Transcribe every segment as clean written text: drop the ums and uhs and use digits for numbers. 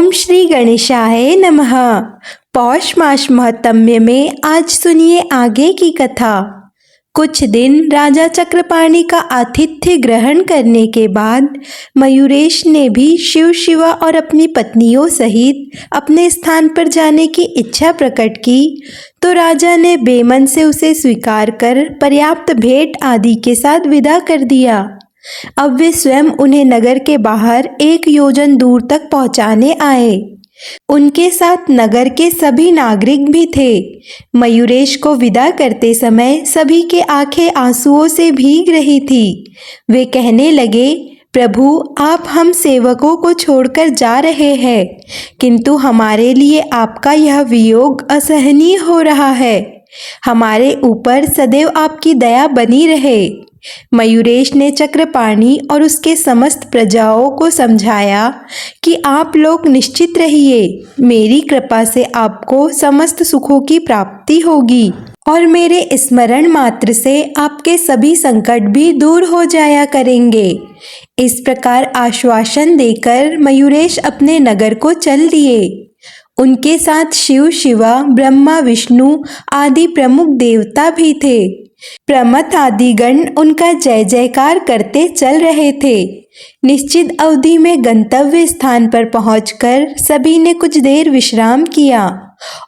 ओम श्री गणेशाय नमः। पौष मास महात्म्य में आज सुनिए आगे की कथा। कुछ दिन राजा चक्रपाणि का आतिथ्य ग्रहण करने के बाद मयूरेश ने भी शिव शिवा और अपनी पत्नियों सहित अपने स्थान पर जाने की इच्छा प्रकट की, तो राजा ने बेमन से उसे स्वीकार कर पर्याप्त भेंट आदि के साथ विदा कर दिया। अब वे स्वयं उन्हें नगर के बाहर 1 योजन दूर तक पहुंचाने आए। उनके साथ नगर के सभी नागरिक भी थे। मयूरेश को विदा करते समय सभी के आंखें आंसुओं से भीग रही थी। वे कहने लगे, प्रभु, आप हम सेवकों को छोड़कर जा रहे हैं, किंतु हमारे लिए आपका यह वियोग असहनीय हो रहा है। हमारे ऊपर सदैव आपकी दया बनी रहे। मयूरेश ने चक्रपाणि और उसके समस्त प्रजाओं को समझाया कि आप लोग निश्चित रहिए, मेरी कृपा से आपको समस्त सुखों की प्राप्ति होगी और मेरे स्मरण मात्र से आपके सभी संकट भी दूर हो जाया करेंगे। इस प्रकार आश्वासन देकर मयूरेश अपने नगर को चल दिए। उनके साथ शिव शिवा, ब्रह्मा, विष्णु आदि प्रमुख देवता भी थे। प्रमथ आदि गण उनका जय जयकार करते चल रहे थे। निश्चित अवधि में गंतव्य स्थान पर पहुंचकर सभी ने कुछ देर विश्राम किया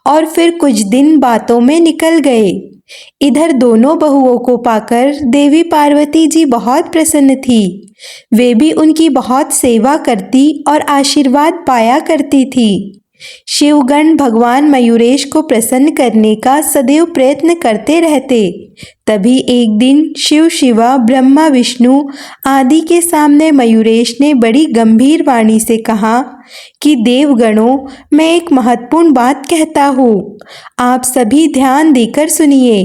और फिर कुछ दिन बातों में निकल गए। इधर दोनों बहुओं को पाकर देवी पार्वती जी बहुत प्रसन्न थी। वे भी उनकी बहुत सेवा करती और आशीर्वाद पाया करती थी। शिवगण भगवान मयूरेश को प्रसन्न करने का सदैव प्रयत्न करते रहते। तभी एक दिन शिव शिवा, ब्रह्मा, विष्णु आदि के सामने मयूरेश ने बड़ी गंभीर वाणी से कहा कि देवगणों, मैं एक महत्वपूर्ण बात कहता हूँ, आप सभी ध्यान देकर सुनिए।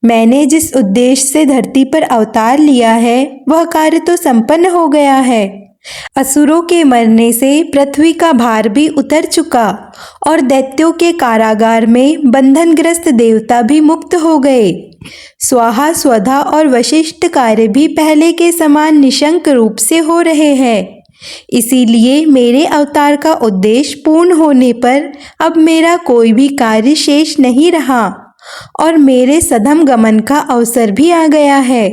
मैंने जिस उद्देश्य से धरती पर अवतार लिया है वह कार्य तो संपन्न हो गया है। असुरों के मरने से पृथ्वी का भार भी उतर चुका और दैत्यों के कारागार में बंधनग्रस्त देवता भी मुक्त हो गए। स्वाहा, स्वधा और वशिष्ठ कार्य भी पहले के समान निशंक रूप से हो रहे हैं। इसीलिए मेरे अवतार का उद्देश्य पूर्ण होने पर अब मेरा कोई भी कार्य शेष नहीं रहा और मेरे सधम गमन का अवसर भी आ गया है।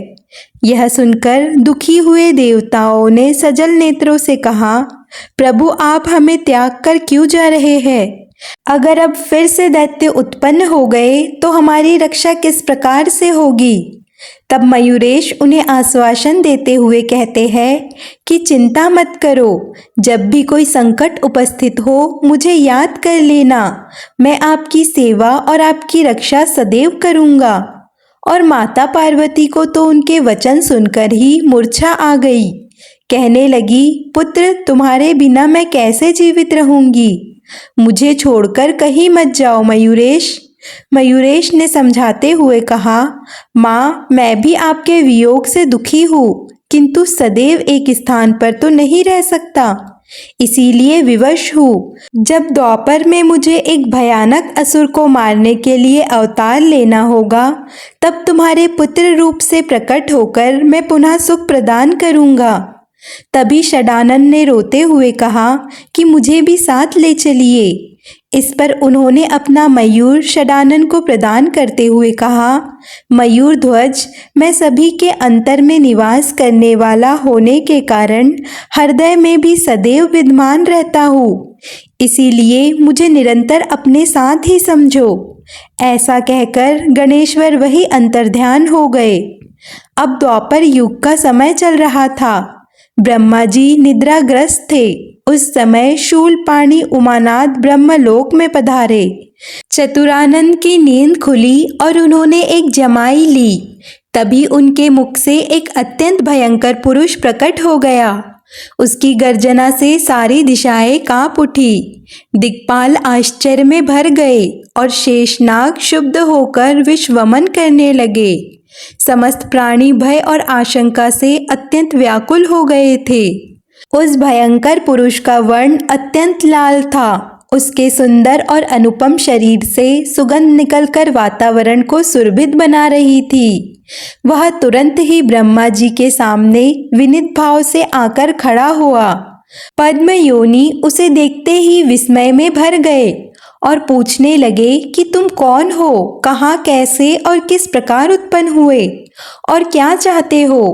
यह सुनकर दुखी हुए देवताओं ने सजल नेत्रों से कहा, प्रभु, आप हमें त्याग कर क्यों जा रहे हैं? अगर अब फिर से दैत्य उत्पन्न हो गए तो हमारी रक्षा किस प्रकार से होगी? तब मयूरेश उन्हें आश्वासन देते हुए कहते हैं कि चिंता मत करो, जब भी कोई संकट उपस्थित हो मुझे याद कर लेना। मैं आपकी सेवा और आपकी रक्षा सदैव करूँगा। और माता पार्वती को तो उनके वचन सुनकर ही मूर्छा आ गई। कहने लगी, पुत्र, तुम्हारे बिना मैं कैसे जीवित रहूंगी? मुझे छोड़कर कहीं मत जाओ मयूरेश। मयूरेश ने समझाते हुए कहा, माँ, मैं भी आपके वियोग से दुखी हूँ, किंतु सदैव एक स्थान पर तो नहीं रह सकता, इसीलिए विवश हूँ। जब द्वापर में मुझे एक भयानक असुर को मारने के लिए अवतार लेना होगा, तब तुम्हारे पुत्र रूप से प्रकट होकर मैं पुनः सुख प्रदान करूँगा। तभी षडानन ने रोते हुए कहा कि मुझे भी साथ ले चलिए। इस पर उन्होंने अपना मयूर षडानन को प्रदान करते हुए कहा, मयूर ध्वज, मैं सभी के अंतर में निवास करने वाला होने के कारण हृदय में भी सदैव विद्यमान रहता हूँ, इसीलिए मुझे निरंतर अपने साथ ही समझो। ऐसा कहकर गणेश्वर वही अंतर्ध्यान हो गए। अब द्वापर युग का समय चल रहा था। ब्रह्मा जी निद्राग्रस्त थे। उस समय शूलपाणि उमानाथ ब्रह्मलोक में पधारे। चतुरानन की नींद खुली और उन्होंने एक जमाई ली। तभी उनके मुख से एक अत्यंत भयंकर पुरुष प्रकट हो गया। उसकी गर्जना से सारी दिशाएं कांप उठी। दिक्पाल आश्चर्य में भर गए और शेषनाग क्षुब्ध होकर विश्वमन करने लगे। समस्त प्राणी भय और आशंका से अत्यंत व्याकुल हो गए थे। उस भयंकर पुरुष का वर्ण अत्यंत लाल था। उसके सुंदर और अनुपम शरीर से सुगंध निकलकर वातावरण को सुरभित बना रही थी। वह तुरंत ही ब्रह्मा जी के सामने विनीत भाव से आकर खड़ा हुआ पद्म योनि उसे देखते ही विस्मय में भर गए और पूछने लगे कि तुम कौन हो, कहाँ, कैसे और किस प्रकार उत्पन्न हुए और क्या चाहते हो।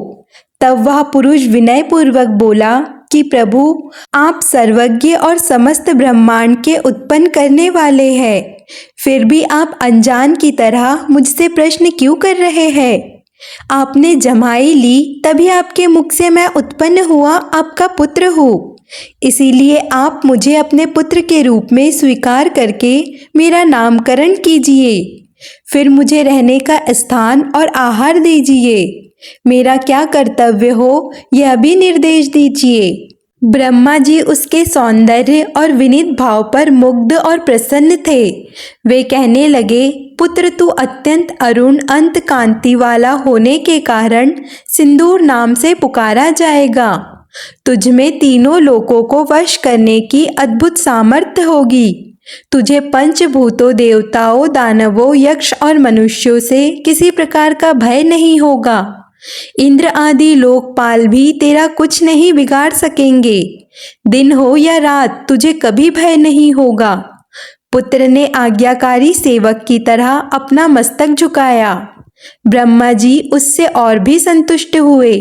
तब वह पुरुष विनय पूर्वक बोला कि प्रभु, आप सर्वज्ञ और समस्त ब्रह्मांड के उत्पन्न करने वाले हैं, फिर भी आप अनजान की तरह मुझसे प्रश्न क्यों कर रहे हैं। आपने जमाई ली, तभी आपके मुख से मैं उत्पन्न हुआ आपका पुत्र हूँ। इसीलिए आप मुझे अपने पुत्र के रूप में स्वीकार करके मेरा नामकरण कीजिए। फिर मुझे रहने का स्थान और आहार दीजिए। मेरा क्या कर्तव्य हो यह भी निर्देश दीजिए। ब्रह्मा जी उसके सौंदर्य और विनीत भाव पर मुग्ध और प्रसन्न थे। वे कहने लगे, पुत्र, तू अत्यंत अरुण अंत कांति वाला होने के कारण सिंदूर नाम से पुकारा जाएगा। तुझ में तीनों लोकों को वश करने की अद्भुत सामर्थ्य होगी। तुझे पंचभूतों, देवताओं, दानवों, यक्ष और मनुष्यों से किसी प्रकार का भय नहीं होगा। इंद्र आदि लोकपाल भी तेरा कुछ नहीं बिगाड़ सकेंगे। दिन हो या रात तुझे कभी भय नहीं होगा। पुत्र ने आज्ञाकारी सेवक की तरह अपना मस्तक झुकाया। ब्रह्मा जी उससे और भी संतुष्ट हुए।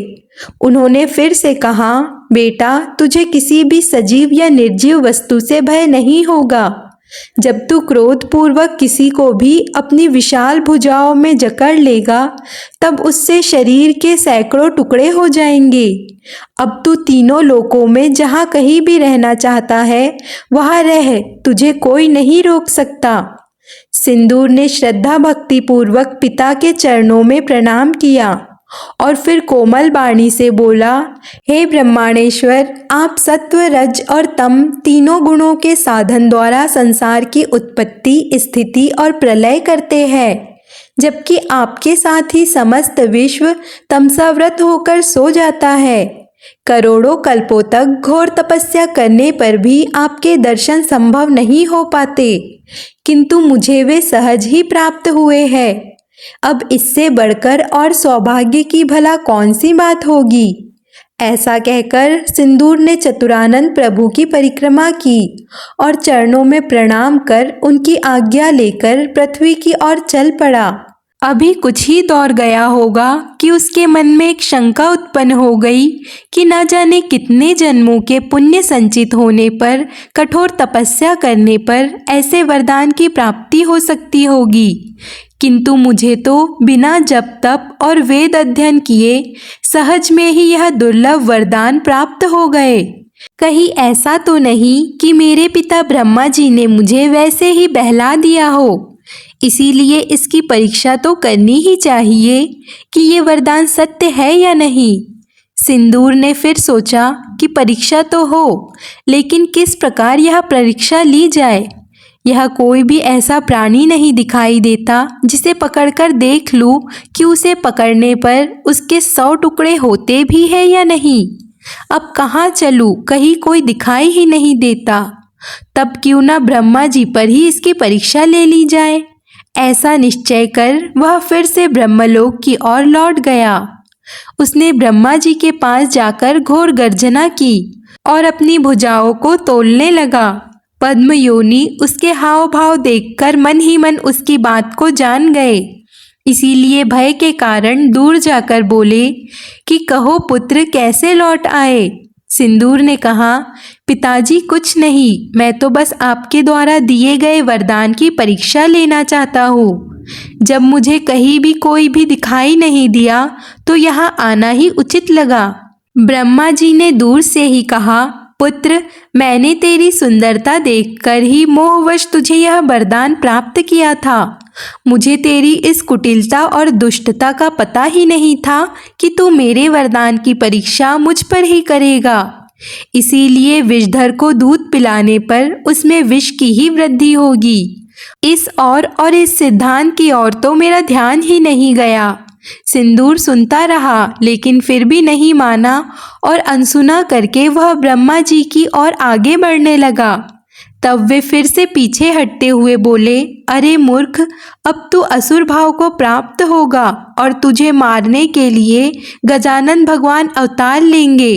उन्होंने फिर से कहा, बेटा, तुझे किसी भी सजीव या निर्जीव वस्तु से भय नहीं होगा। जब तू क्रोध पूर्वक किसी को भी अपनी विशाल भुजाओं में जकड़ लेगा, तब उससे शरीर के सैकड़ों टुकड़े हो जाएंगे। अब तू तीनों लोकों में जहाँ कहीं भी रहना चाहता है वहाँ रह, तुझे कोई नहीं रोक सकता। सिंदूर ने श्रद्धा भक्ति पूर्वक पिता के चरणों में प्रणाम किया और फिर कोमल वाणी से बोला, हे ब्रह्मांडेश्वर, आप सत्व, रज और तम तीनों गुणों के साधन द्वारा संसार की उत्पत्ति, स्थिति और प्रलय करते हैं, जबकि आपके साथ ही समस्त विश्व तमसावृत होकर सो जाता है। करोड़ों कल्पों तक घोर तपस्या करने पर भी आपके दर्शन संभव नहीं हो पाते, किंतु मुझे वे सहज ही प्राप्त हुए हैं। अब इससे बढ़कर और सौभाग्य की भला कौन सी बात होगी। ऐसा कहकर सिंदूर ने चतुरानंद प्रभु की परिक्रमा की और चरणों में प्रणाम कर उनकी आज्ञा लेकर पृथ्वी की ओर चल पड़ा। अभी कुछ ही दौर गया होगा कि उसके मन में एक शंका उत्पन्न हो गई कि न जाने कितने जन्मों के पुण्य संचित होने पर, कठोर तपस्या करने पर ऐसे वरदान की प्राप्ति हो सकती होगी, किंतु मुझे तो बिना जप तप और वेद अध्ययन किए सहज में ही यह दुर्लभ वरदान प्राप्त हो गए। कहीं ऐसा तो नहीं कि मेरे पिता ब्रह्मा जी ने मुझे वैसे ही बहला दिया हो। इसीलिए इसकी परीक्षा तो करनी ही चाहिए कि ये वरदान सत्य है या नहीं। सिंदूर ने फिर सोचा कि परीक्षा तो हो, लेकिन किस प्रकार यह परीक्षा ली जाए। यह कोई भी ऐसा प्राणी नहीं दिखाई देता जिसे पकड़कर देख लूं कि उसे पकड़ने पर उसके 100 टुकड़े होते भी है या नहीं। अब कहाँ चलूं, कहीं कोई दिखाई ही नहीं देता। तब क्यों ना ब्रह्मा जी पर ही इसकी परीक्षा ले ली जाए। ऐसा निश्चय कर वह फिर से ब्रह्मलोक की ओर लौट गया। उसने ब्रह्मा जी के पास जाकर घोर गर्जना की और अपनी भुजाओं को तोलने लगा। पद्म योनि उसके हाव भाव देखकर मन ही मन उसकी बात को जान गए। इसीलिए भय के कारण दूर जाकर बोले कि कहो पुत्र, कैसे लौट आए। सिंदूर ने कहा, पिताजी कुछ नहीं, मैं तो बस आपके द्वारा दिए गए वरदान की परीक्षा लेना चाहता हूँ। जब मुझे कहीं भी कोई भी दिखाई नहीं दिया तो यहाँ आना ही उचित लगा। ब्रह्मा जी ने दूर से ही कहा, पुत्र, मैंने तेरी सुंदरता देखकर ही मोहवश तुझे यह वरदान प्राप्त किया था। मुझे तेरी इस कुटिलता और दुष्टता का पता ही नहीं था कि तू मेरे वरदान की परीक्षा मुझ पर ही करेगा। इसीलिए विषधर को दूध पिलाने पर उसमें विष की ही वृद्धि होगी। इस और इस सिद्धांत की ओर तो मेरा ध्यान ही नहीं गया। सिंदूर सुनता रहा, लेकिन फिर भी नहीं माना और अनसुना करके वह ब्रह्मा जी की ओर आगे बढ़ने लगा। तब वे फिर से पीछे हटते हुए बोले, अरे मूर्ख, अब तू असुर भाव को प्राप्त होगा और तुझे मारने के लिए गजानन भगवान अवतार लेंगे।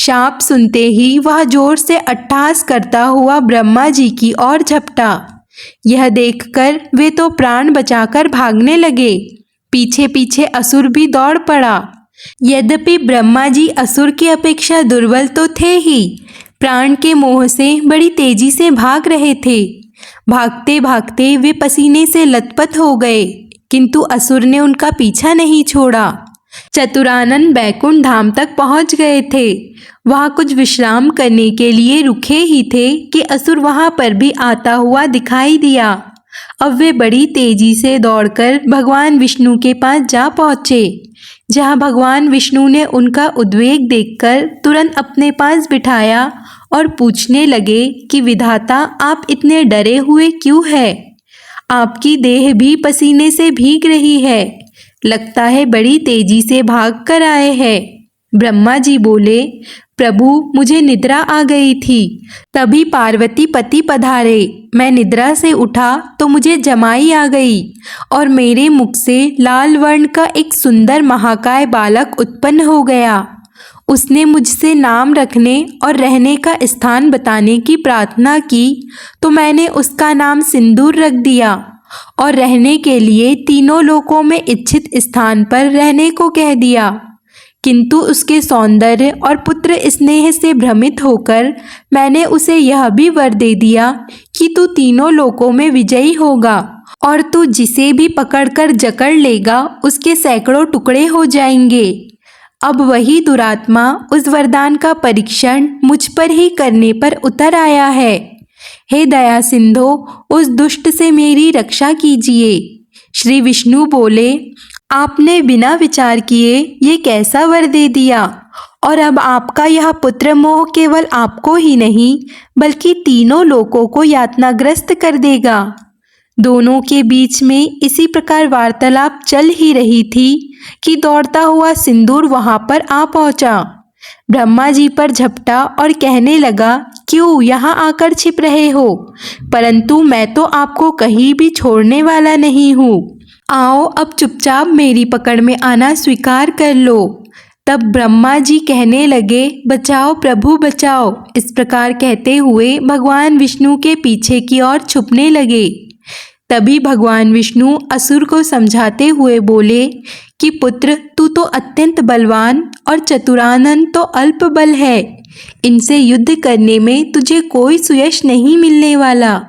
शाप सुनते ही वह जोर से अट्टहास करता हुआ ब्रह्मा जी की ओर झपटा। यह देखकर वे तो प्राण बचाकर भागने लगे। पीछे पीछे असुर भी दौड़ पड़ा। यद्यपि ब्रह्मा जी असुर की अपेक्षा दुर्बल तो थे ही, प्राण के मोह से बड़ी तेजी से भाग रहे थे। भागते भागते वे पसीने से लथपथ हो गए, किंतु असुर ने उनका पीछा नहीं छोड़ा। चतुरानन बैकुंठ धाम तक पहुंच गए थे। वहां कुछ विश्राम करने के लिए रुके ही थे कि असुर वहां पर भी आता हुआ दिखाई दिया। अब वे बड़ी तेजी से दौड़कर भगवान विष्णु के पास जा पहुंचे, जहां भगवान विष्णु ने उनका उद्वेग देखकर तुरंत अपने पास बिठाया और पूछने लगे कि विधाता, आप इतने डरे हुए क्यों हैं? आपकी देह भी पसीने से भीग रही है, लगता है बड़ी तेजी से भाग कर आए हैं। ब्रह्मा जी बोले, प्रभु, मुझे निद्रा आ गई थी, तभी पार्वती पति पधारे। मैं निद्रा से उठा तो मुझे जमाई आ गई और मेरे मुख से लाल वर्ण का एक सुंदर महाकाय बालक उत्पन्न हो गया। उसने मुझसे नाम रखने और रहने का स्थान बताने की प्रार्थना की तो मैंने उसका नाम सिंदूर रख दिया और रहने के लिए तीनों लोकों में इच्छित स्थान पर रहने को कह दिया। किंतु उसके सौंदर्य और पुत्र स्नेह से भ्रमित होकर मैंने उसे यह भी वर दे दिया कि तू तीनों लोकों में विजयी होगा और तू जिसे भी पकड़कर जकड़ लेगा उसके सैकड़ों टुकड़े हो जाएंगे। अब वही दुरात्मा उस वरदान का परीक्षण मुझ पर ही करने पर उतर आया है। हे दया सिंधो, उस दुष्ट से मेरी रक्षा कीजिए। श्री विष्णु बोले, आपने बिना विचार किए ये कैसा वर दे दिया, और अब आपका यह पुत्र मोह केवल आपको ही नहीं बल्कि तीनों लोकों को यातनाग्रस्त कर देगा। दोनों के बीच में इसी प्रकार वार्तालाप चल ही रही थी कि दौड़ता हुआ सिंदूर वहां पर आ पहुंचा। ब्रह्मा जी पर झपटा और कहने लगा, क्यों यहाँ आकर छिप रहे हो? परंतु मैं तो आपको कहीं भी छोड़ने वाला नहीं हूँ। आओ, अब चुपचाप मेरी पकड़ में आना स्वीकार कर लो। तब ब्रह्मा जी कहने लगे, बचाओ प्रभु बचाओ। इस प्रकार कहते हुए भगवान विष्णु के पीछे की ओर छुपने लगे। तभी भगवान विष्णु असुर को समझाते हुए बोले कि पुत्र, तू तो अत्यंत बलवान और चतुरानन तो अल्प बल है। इनसे युद्ध करने में तुझे कोई सुयश नहीं मिलने वाला,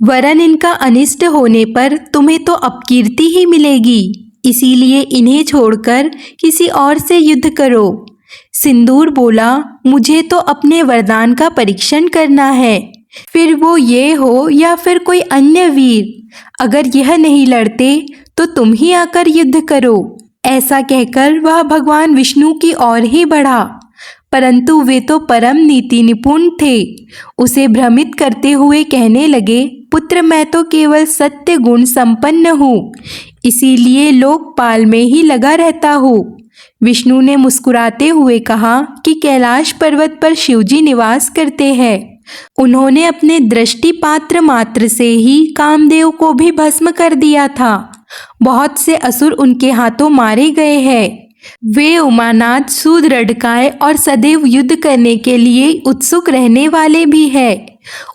वरन इनका अनिष्ट होने पर तुम्हें तो अपकीर्ति ही मिलेगी। इसीलिए इन्हें छोड़कर किसी और से युद्ध करो। सिंदूर बोला, मुझे तो अपने वरदान का परीक्षण करना है, फिर वो ये हो या फिर कोई अन्य वीर। अगर यह नहीं लड़ते तो तुम ही आकर युद्ध करो। ऐसा कहकर वह भगवान विष्णु की ओर ही बढ़ा, परंतु वे तो परम नीति निपुण थे। उसे भ्रमित करते हुए कहने लगे, पुत्र, मैं तो केवल सत्य गुण संपन्न हूँ, इसीलिए लोकपाल में ही लगा रहता हूँ। विष्णु ने मुस्कुराते हुए कहा कि कैलाश पर्वत पर शिवजी निवास करते हैं। उन्होंने अपने दृष्टिपात्र मात्र से ही कामदेव को भी भस्म कर दिया था। बहुत से असुर उनके हाथों मारे गए हैं। वे उमानाथ, सुदृढ़काय और सदैव युद्ध करने के लिए उत्सुक रहने वाले भी हैं।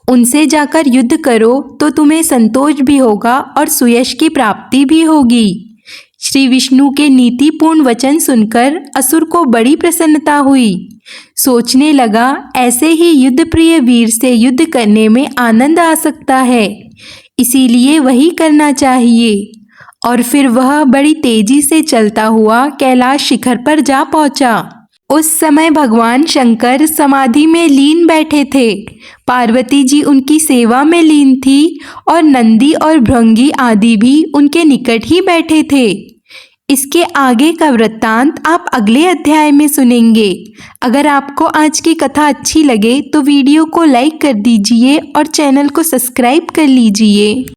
उनसे जाकर युद्ध करो तो तुम्हें संतोष भी होगा और सुयश की प्राप्ति भी होगी। श्री विष्णु के नीतिपूर्ण वचन सुनकर असुर को बड़ी प्रसन्नता हुई। सोचने लगा, ऐसे ही युद्ध प्रिय वीर से युद्ध करने में आनंद आ सकता है, इसीलिए वही करना चाहिए। और फिर वह बड़ी तेजी से चलता हुआ कैलाश शिखर पर जा पहुंचा। उस समय भगवान शंकर समाधि में लीन बैठे थे। पार्वती जी उनकी सेवा में लीन थी और नंदी और भृंगी आदि भी उनके निकट ही बैठे थे। इसके आगे का वृत्तांत आप अगले अध्याय में सुनेंगे। अगर आपको आज की कथा अच्छी लगे तो वीडियो को लाइक कर दीजिए और चैनल को सब्सक्राइब कर लीजिए।